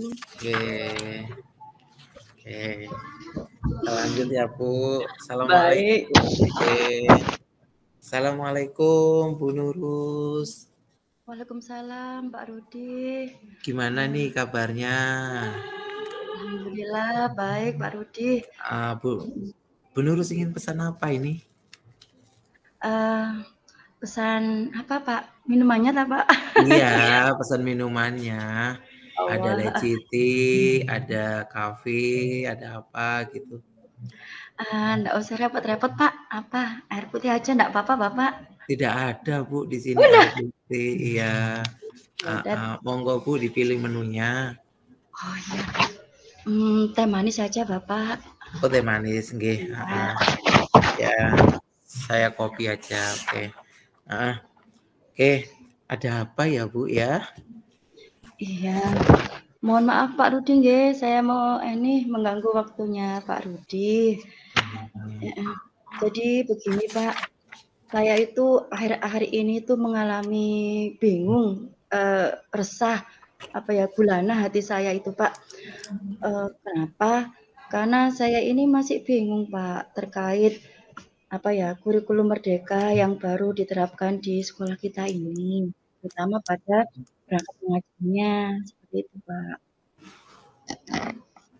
Oke, oke. Lanjut ya, Bu. Baik. Assalamualaikum. Oke. Assalamualaikum, Bu Nurus. Waalaikumsalam, Pak Rudi. Gimana nih kabarnya? Alhamdulillah, baik, Pak Rudi. Bu Nurus ingin pesan apa ini? Pesan apa, Pak? Minumannya tak, Pak? Iya, pesan minumannya. Ada Allah. leciti, ada kafe, ada apa gitu. Nggak usah repot-repot, Pak. Apa? Air putih aja nggak apa-apa, Bapak? Tidak ada, Bu, di sini Udah. air putih. Iya. Monggo, Bu, dipilih menunya. Oh iya. Teh manis aja, Bapak. Oh, teh manis, nggih. Ya, saya kopi aja. Oke. Oke, ada apa ya, Bu ya? Iya. Mohon maaf Pak Rudi, nggih. Saya mau mengganggu waktunya Pak Rudi. Jadi begini, Pak. Saya itu akhir-akhir ini tuh mengalami bingung, resah, gulana hati saya itu, Pak. Kenapa? Karena saya ini masih bingung, Pak, terkait kurikulum merdeka yang baru diterapkan di sekolah kita ini, terutama pada perangkat mengajarnya, seperti itu, Pak.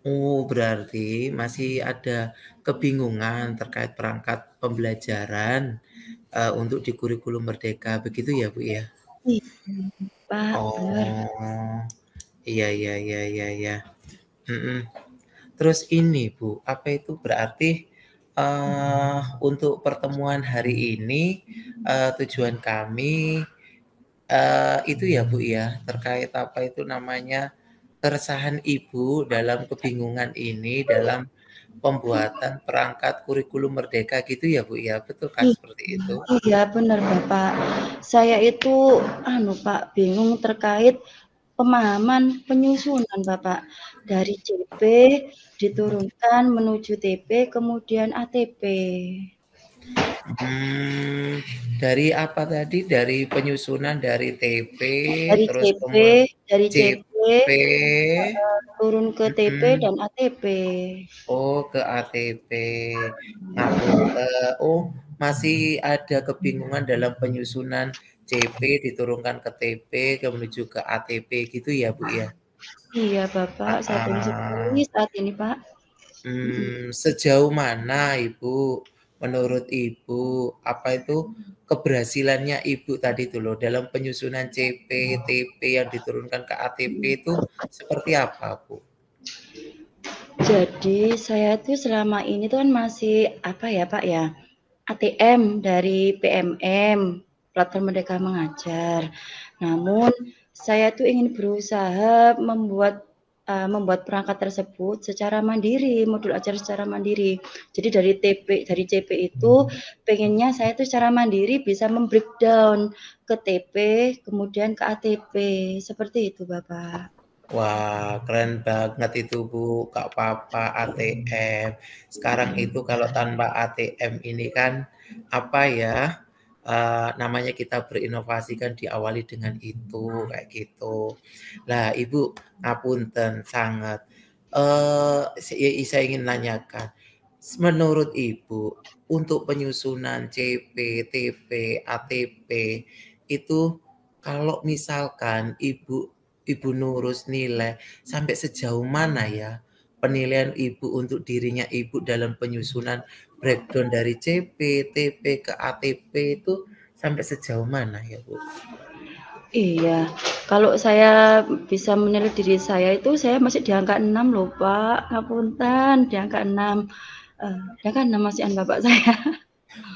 Oh, berarti masih ada kebingungan terkait perangkat pembelajaran untuk di kurikulum merdeka, begitu ya, Bu ya? Iya, Pak, bener. Oh, iya. Terus ini, Bu, apa itu berarti untuk pertemuan hari ini tujuan kami itu ya, Bu ya, terkait apa itu namanya keresahan Ibu dalam kebingungan ini dalam pembuatan perangkat kurikulum merdeka gitu ya, Bu ya, betul kan seperti itu? Iya, benar Bapak. Saya itu Pak, bingung terkait pemahaman penyusunan Bapak. Dari CP diturunkan menuju TP kemudian ATP. Dari apa tadi? Dari penyusunan dari TP Dari terus CP, CP turun ke TP dan ATP. Oh, ke ATP. Masih ada kebingungan dalam penyusunan CP diturunkan ke TP menuju ke ATP gitu ya, Bu ya? Iya, Bapak, saya bingung sekali saat ini, Pak. Sejauh mana Ibu, menurut Ibu, apa itu keberhasilannya Ibu tadi itu loh dalam penyusunan CP, TP yang diturunkan ke ATP itu seperti apa, Bu? Jadi saya tuh selama ini tuh kan masih Pak ya, ATM dari PMM, Platform Merdeka Mengajar. Namun saya tuh ingin berusaha membuat perangkat tersebut secara mandiri, modul ajar secara mandiri. Jadi dari CP itu pengennya saya tuh secara mandiri bisa membreakdown ke TP, kemudian ke ATP, seperti itu Bapak. Wah, keren banget itu Bu, gak apa-apa ATM. Sekarang itu kalau tanpa ATM ini kan apa ya, namanya kita berinovasi kan diawali dengan itu, kayak gitu. Lah Ibu, ngapunten sangat. Saya ingin nanyakan, menurut Ibu, untuk penyusunan CP, TP, ATP itu kalau misalkan Ibu Nurus nilai sampai sejauh mana ya penilaian Ibu untuk dirinya Ibu dalam penyusunan breakdown dari CP, TP ke ATP itu sampai sejauh mana ya, Bu? Iya, kalau saya bisa menilai diri saya itu saya masih di angka 6 loh Pak, ngapunten di angka 6. Di angka 6 masihan Bapak saya.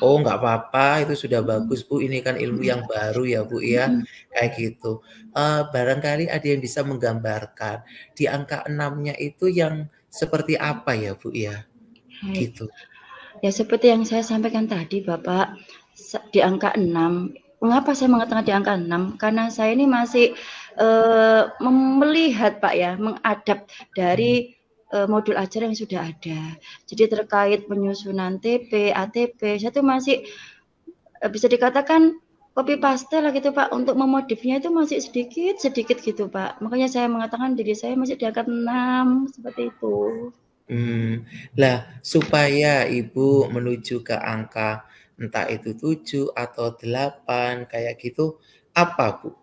Oh, nggak apa-apa, itu sudah bagus, Bu. Ini kan ilmu yang baru ya, Bu, ya, kayak gitu. Barangkali ada yang bisa menggambarkan di angka 6-nya itu yang seperti apa ya, Bu, ya? Baik. Gitu. Ya seperti yang saya sampaikan tadi Bapak, di angka 6. Mengapa saya mengatakan di angka 6? Karena saya ini masih melihat Pak ya, mengadap dari modul ajar yang sudah ada. Jadi terkait penyusunan TP, ATP, saya tuh masih bisa dikatakan copy paste lah gitu Pak, untuk memodifnya itu masih sedikit gitu Pak. Makanya saya mengatakan diri saya masih di angka 6, seperti itu. Lah supaya Ibu menuju ke angka entah itu 7 atau 8 kayak gitu, apa Bu,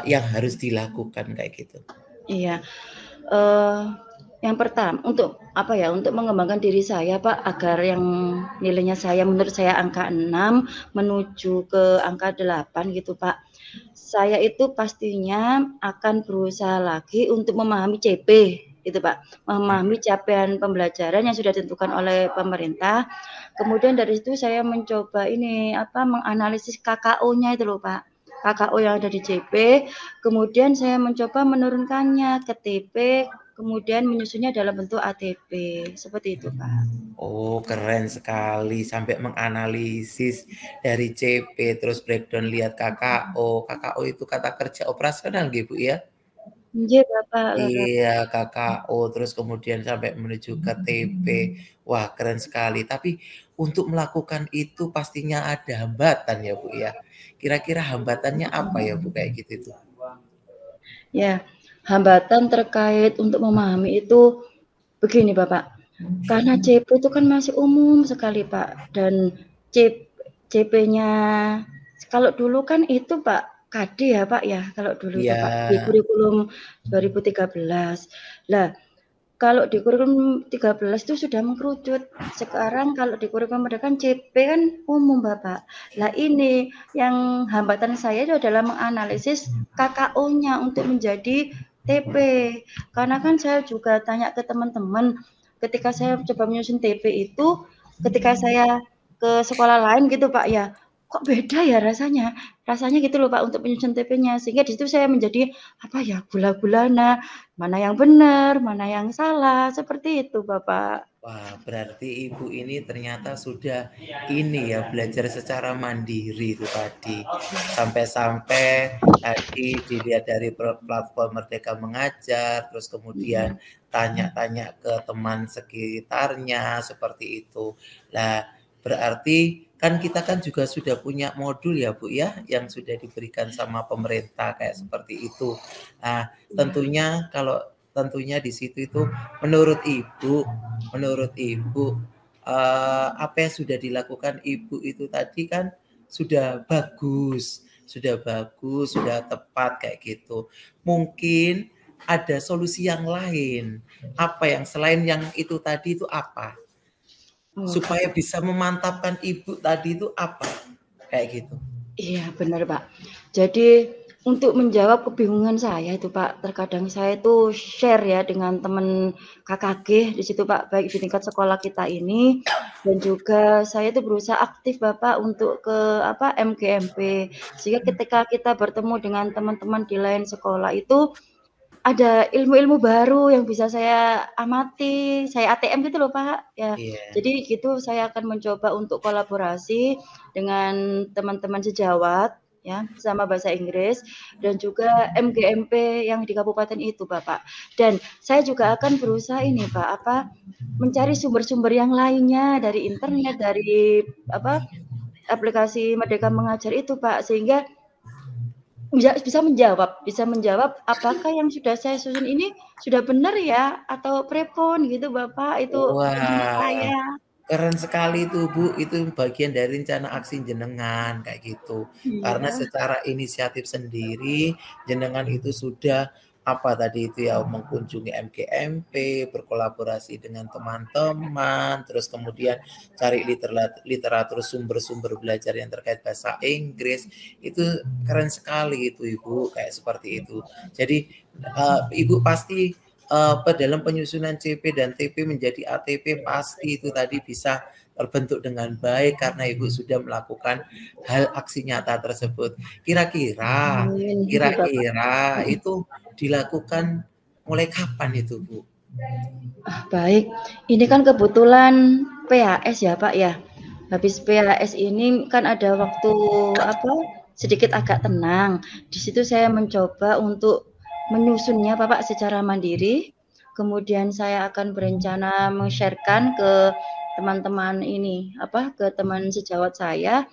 yang harus dilakukan kayak gitu? Iya, eee, yang pertama untuk apa ya, untuk mengembangkan diri saya Pak, agar yang nilainya menurut saya angka 6 menuju ke angka 8 gitu Pak. Saya itu pastinya akan berusaha lagi untuk memahami CP gitu Pak, memahami capaian pembelajaran yang sudah ditentukan oleh pemerintah. Kemudian dari situ saya mencoba ini, apa, menganalisis KKO-nya itu loh Pak, KKO yang ada di CP, kemudian saya mencoba menurunkannya ke TP, kemudian menyusunnya dalam bentuk ATP, seperti itu Pak. Oh, keren sekali sampai menganalisis dari CP, terus breakdown lihat KKO. KKO itu kata kerja operasional nggih, Bu, ya? Nggih Bapak, Kakak. Iya, KKO, terus kemudian sampai menuju ke TP. Wah, keren sekali. Tapi untuk melakukan itu pastinya ada hambatan ya, Bu, ya? Kira-kira hambatannya apa ya, Bu, kayak gitu itu? Ya, hambatan terkait untuk memahami itu begini Bapak, karena CP itu kan masih umum sekali Pak, dan CP-nya kalau dulu kan itu Pak, KD ya Pak ya, kalau dulu itu Iya, Pak, di kurikulum 2013. Lah, kalau di kurikulum 13 itu sudah mengkerucut. Sekarang kalau di kurikulum mereka kan CP kan umum Bapak. Lah ini yang hambatan saya itu adalah menganalisis KKO-nya untuk menjadi TP. Karena kan saya juga tanya ke teman-teman, ketika saya coba menyusun TP itu, ketika saya ke sekolah lain gitu Pak ya, kok beda ya rasanya? Rasanya gitu loh Pak untuk penyusun TP-nya. Sehingga di situ saya menjadi apa ya, gula-gulana. Mana yang benar, mana yang salah, seperti itu, Bapak. wah, berarti Ibu ini ternyata sudah ini ya, belajar secara mandiri itu tadi. Sampai-sampai tadi dilihat dari platform Merdeka Mengajar, terus kemudian tanya-tanya ke teman sekitarnya seperti itu. Lah, berarti kan kita kan juga sudah punya modul ya, Bu ya, yang sudah diberikan sama pemerintah kayak seperti itu. Nah, Iya. tentunya di situ itu menurut Ibu, apa yang sudah dilakukan Ibu itu tadi kan sudah bagus, sudah tepat kayak gitu. Mungkin ada solusi yang lain. Apa yang selain yang itu tadi itu apa? Oh, Supaya bisa memantapkan Ibu tadi itu apa? Kayak gitu. iya benar, Pak. Jadi untuk menjawab kebingungan saya itu, Pak, terkadang saya itu share ya dengan teman KKG di situ, Pak, baik di tingkat sekolah kita ini dan juga saya itu berusaha aktif, Bapak, untuk ke apa, MGMP. Sehingga ketika kita bertemu dengan teman-teman di lain sekolah itu ada ilmu-ilmu baru yang bisa saya amati, saya ATM gitu loh, Pak, ya. Iya. Jadi gitu saya akan mencoba untuk kolaborasi dengan teman-teman sejawat ya, sama bahasa Inggris dan juga MGMP yang di kabupaten itu, Bapak. Dan saya juga akan berusaha ini, Pak, apa, mencari sumber-sumber yang lainnya dari internet, dari apa, aplikasi Merdeka Mengajar itu, Pak, sehingga bisa menjawab apakah yang sudah saya susun ini sudah benar ya atau prepon gitu Bapak, itu menurut Wah. saya. Keren sekali itu Bu, itu bagian dari rencana aksi jenengan kayak gitu. Karena Iya, secara inisiatif sendiri jenengan itu sudah apa tadi itu ya mengunjungi MGMP, berkolaborasi dengan teman-teman, terus kemudian cari literatur sumber-sumber belajar yang terkait bahasa Inggris. Itu keren sekali itu Ibu, kayak seperti itu. Jadi Ibu pasti dalam penyusunan CP dan TP menjadi ATP pasti itu tadi bisa terbentuk dengan baik karena Ibu sudah melakukan hal aksi nyata tersebut. Kira-kira amin gitu Bapak. kira-kira Mhm. itu dilakukan mulai kapan itu, Bu? Ah, baik. Ini kan kebetulan PAS ya Pak ya. Habis PAS ini kan ada waktu apa, sedikit agak tenang. Di situ saya mencoba untuk menyusunnya Bapak secara mandiri, kemudian saya akan berencana ke teman-teman ini, apa, ke teman sejawat saya,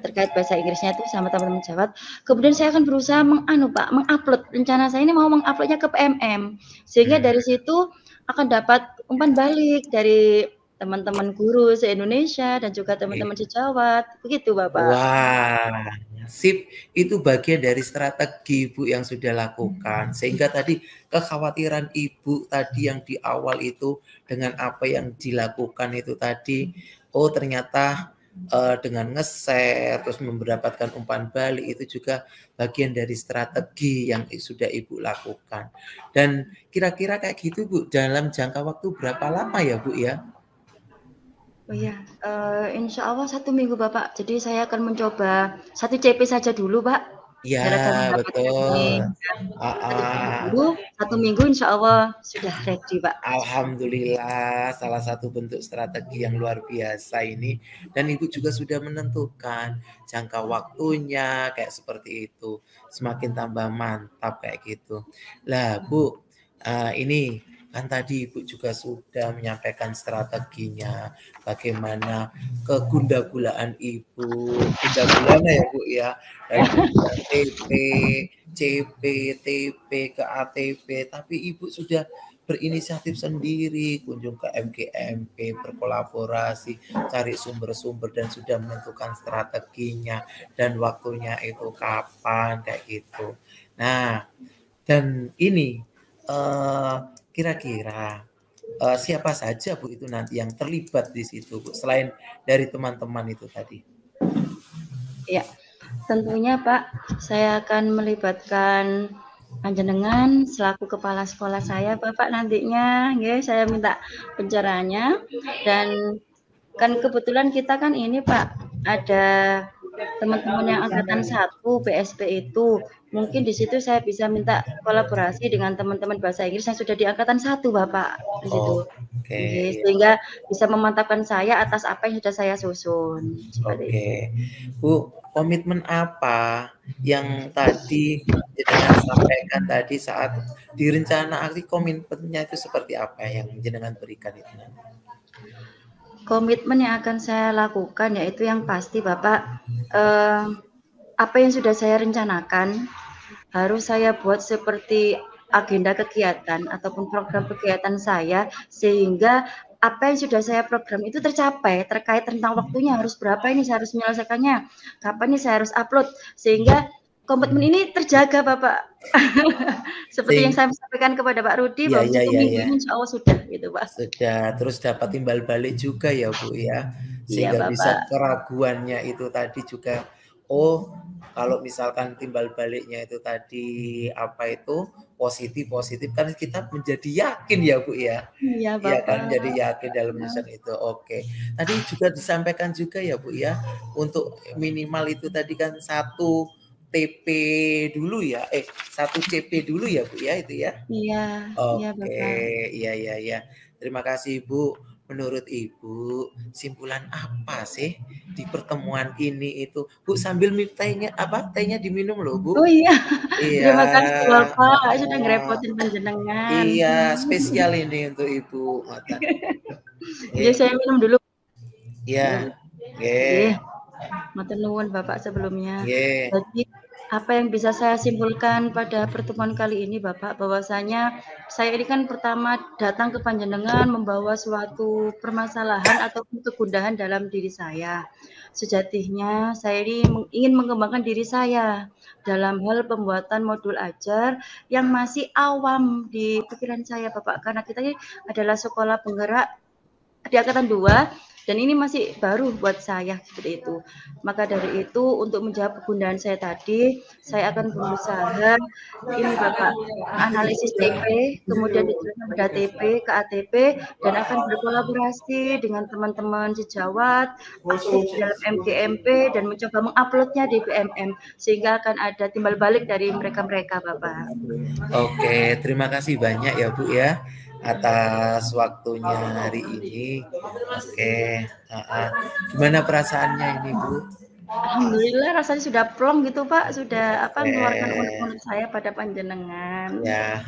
terkait bahasa Inggrisnya itu sama teman-teman sejawat. Kemudian saya akan berusaha mengupload. Rencana saya ini mau menguploadnya ke PMM. Sehingga dari situ akan dapat umpan balik dari teman-teman guru se-Indonesia dan juga teman-teman sejawat. Begitu, Bapak. Wah, sip. Itu bagian dari strategi Ibu yang sudah lakukan. Sehingga tadi kekhawatiran Ibu tadi yang di awal itu dengan apa yang dilakukan itu tadi, oh ternyata dengan nge-share terus mendapatkan umpan balik itu juga bagian dari strategi yang sudah Ibu lakukan. Dan kira-kira kayak gitu Bu, dalam jangka waktu berapa lama ya Bu ya? Oh iya, insya Allah 1 minggu Bapak. Jadi saya akan mencoba 1 CP saja dulu Pak. Iya, Biar agar mendapatkan ini betul. ya, 1 CP Ah, dulu, 1 minggu insya Allah sudah ready Pak. Alhamdulillah, salah satu bentuk strategi yang luar biasa ini. Dan Ibu juga sudah menentukan jangka waktunya kayak seperti itu. Semakin tambah mantap kayak gitu. Lah Bu, ini kan tadi Ibu juga sudah menyampaikan strateginya. Bagaimana kegunda-gulaan Ibu. Gunda-gulana ya Bu ya. Dalam memberikan TP, CP, TP, ke ATP. Tapi Ibu sudah berinisiatif sendiri, kunjung ke MGMP, berkolaborasi, cari sumber-sumber dan sudah menentukan strateginya dan waktunya itu kapan kayak gitu. Nah, dan ini kira-kira siapa saja Bu itu nanti yang terlibat di situ Bu selain dari teman-teman itu tadi? Ya, tentunya Pak, saya akan melibatkan panjenengan selaku kepala sekolah saya Bapak nantinya, nggih, saya minta pencerahannya dan kan kebetulan kita kan ini Pak, ada teman-teman yang angkatan 1 PSP itu. Mungkin di situ saya bisa minta kolaborasi dengan teman-teman bahasa Inggris yang sudah di angkatan 1 Bapak, di situ. Oke, Sehingga bisa memantapkan saya atas apa yang sudah saya susun. Seperti itu. Oke, Bu, komitmen apa yang tadi jenengan sampaikan tadi saat direncanakan komitmennya itu seperti apa yang jenengan berikan itu nanti? Komitmen yang akan saya lakukan yaitu yang pasti Bapak, apa yang sudah saya rencanakan harus saya buat seperti agenda kegiatan ataupun program kegiatan saya sehingga apa yang sudah saya program itu tercapai terkait tentang waktunya harus berapa ini saya harus menyelesaikannya, kapan ini saya harus upload sehingga komitmen ini terjaga Bapak. Seperti yang Sing saya sampaikan kepada Pak Rudi ya bahwa ya 1 ya minggu ya. ini insya Allah sudah gitu Pak. Sudah, terus dapat timbal balik juga ya Bu ya. Iya Sehingga bisa Bapak. keraguannya itu tadi juga, oh kalau misalkan timbal baliknya itu tadi apa itu positif kan kita menjadi yakin ya Bu ya. Iya Iya Bapak. kan, jadi yakin dalam menyusun itu. Oke. Tadi juga disampaikan juga ya Bu ya, untuk minimal itu tadi kan 1 TP dulu ya, 1 CP dulu ya Bu ya itu ya? Iya, iya Oke, Bapak. iya iya iya. Terima kasih Ibu. Menurut Ibu, simpulan apa sih di pertemuan ini itu? Bu sambil tehnya apa? Tehnya diminum loh, Bu. Oh iya, Iya. terima kasih Bapak sudah Oh, ngerepotin panjenengan. iya, spesial ini untuk Ibu. Ngoten. Iya, Nggih. saya minum dulu. Iya. Nggih, Nggih. matur nuwun Bapak sebelumnya. Nggih. Jadi apa yang bisa saya simpulkan pada pertemuan kali ini Bapak, bahwasanya saya ini kan pertama datang ke panjenengan membawa suatu permasalahan ataupun kegundahan dalam diri saya. Sejatinya saya ini ingin mengembangkan diri saya dalam hal pembuatan modul ajar yang masih awam di pikiran saya Bapak, karena kita ini adalah sekolah penggerak di angkatan 2 dan ini masih baru buat saya seperti itu. Maka dari itu untuk menjawab kegundahan saya tadi, saya akan berusaha ini Bapak, analisis TP, kemudian dijelaskan pada TP ke ATP dan akan berkolaborasi dengan teman-teman sejawat, aktif di dalam MGMP dan mencoba menguploadnya di PMM sehingga akan ada timbal balik dari mereka-mereka Bapak. Oke, terima kasih banyak ya Bu ya atas waktunya hari ini. Oke, gimana perasaannya ini Bu? Alhamdulillah rasanya sudah plong gitu Pak, sudah apa mengeluarkan Oke. unek-unek saya pada panjenengan. Ya,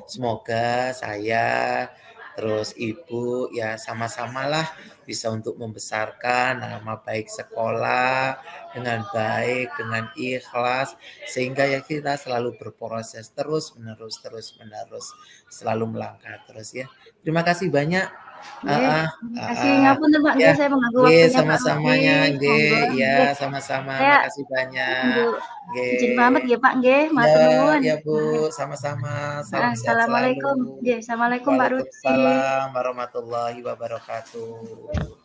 semoga saya terus Ibu ya sama-samalah bisa untuk membesarkan nama baik sekolah dengan baik, dengan ikhlas, sehingga ya kita selalu berproses terus-menerus, selalu melangkah terus ya. Terima kasih banyak. Nggih, terima kasih. Ngapunten Pak, Ya, nggih saya mengganggu nggih waktunya Pak sama-samanya, Lutfi. Monggo, nggih, ya nggih. sama-sama, Saya makasih banyak. nganggo izin pamit Nggih. nggih Pak, nggih, Ya, matur nuwun. ya Bu, sama-sama. Salam sehat Assalamualaikum. selalu. Nggih, assalamualaikum Pak Lutfi. Waalaikumsalam warahmatullahi wabarakatuh.